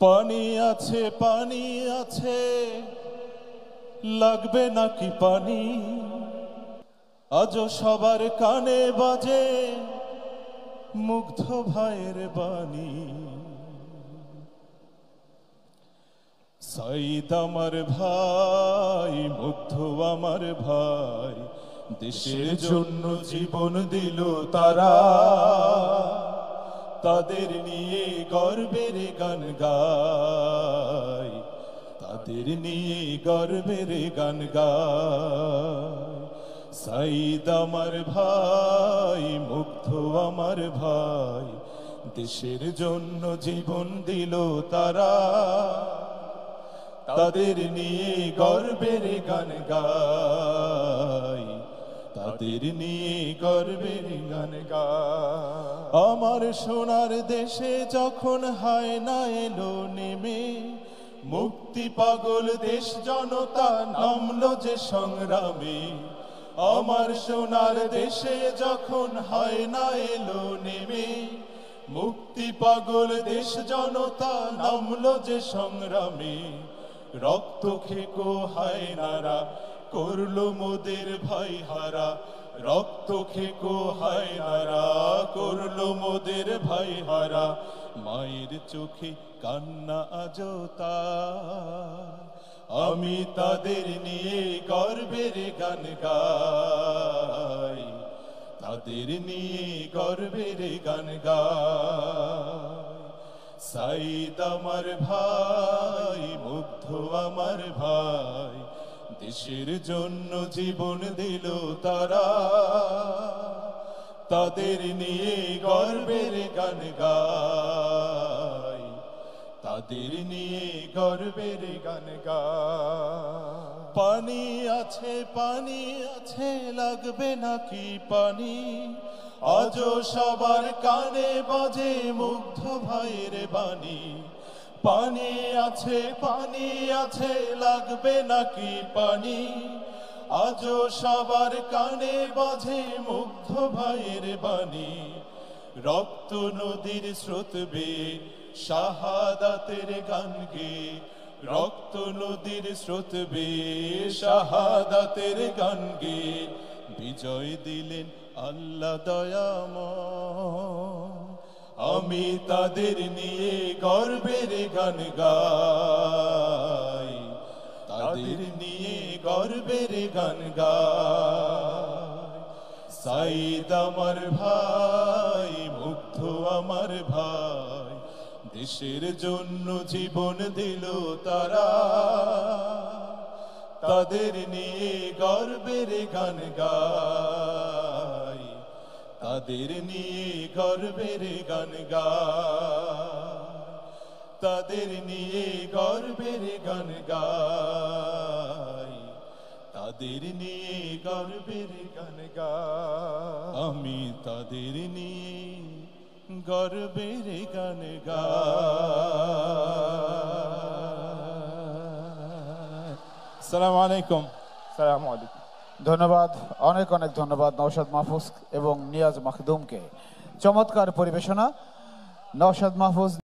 পানি আছে পানি আছে, লাগবে নাকি পানি? আজও সবার কানে বাজে মুগ্ধ ভাইয়ের বাণী। সাইদ আমার ভাই, মুগ্ধ আমার ভাই, দেশের জন্য জীবন দিল তারা। তাদের নিয়ে গর্বের গান গায়, তাদের নিয়ে গর্বের গান গায়। সাইদ আমার ভাই, মুগ্ধ আমার ভাই, দেশের জন্য জীবন দিল তারা। তাদের নিয়ে গর্বের গান গায়, তাদের নিয়ে গর্বের গান গায়। আমার সোনার দেশে যখন হায়না এলো নেমে, মুক্তি পাগল দেশ জনতা নামলো যে সংগ্রামে। আমার সোনার দেশে যখন হায়না এলো নেমে, মুক্তি পাগল দেশ জনতা নামলো যে সংগ্রামে। রক্ত খেকো হায়নারা করলো মোদের ভাই হারা, রক্ত খেকো হায়নারা করলো মোদের ভাই হারা। মায়ের চোখে কান্না আজও তার, আমি তাদের নিয়ে গর্বের গান গাই, তাদের নিয়ে গর্বের গান গাই। সাইদ আমার ভাই, মুগ্ধ আমার ভাই, দেশের জন্য জীবন দিল তারা। তাদের নিয়ে গর্বের গান গাই, তাদের নিয়ে গর্বের গান গাই। পানি আছে পানি আছে, লাগবে নাকি পানি? আজও সবার কানে বাজে মুগ্ধ ভাইয়ের বাণী। পানি আছে পানি আছে, লাগবে নাকি পানি? আজও সবার কানে বাজে মুগ্ধ ভাইয়ের বাণী। রক্ত নদীর স্রোত বেয়ে শাহাদাতের গান গেয়ে, রক্ত নদীর স্রোত বেয়ে শাহাদাতের গান গেয়ে, বিজয় দিলেন আল্লাহ দয়াময়। আমি তাদের নিয়ে গর্বের গান গাই, তাদের নিয়ে গর্বের গান গাই। সাইদ আমার ভাই, মুগ্ধ আমার ভাই, দেশের জন্য জীবন দিল তারা। তাদের নিয়ে গর্বের গান গাই, তাদের নিয়ে গর্বের গান গাই, তাদের নিয়ে গর্বের গান গাই, তাদের নিয়ে গর্বের গান গাই। আমি তাদের নিয়ে গর্বের গান গাই। আসসালামু আলাইকুম। আসসালামু আলাইকুম। ধন্যবাদ, অনেক অনেক ধন্যবাদ নওশাদ মাহফুজ এবং নিয়াজ মাখদুমকে। চমৎকার পরিবেশনা। নওশাদ মাহফুজ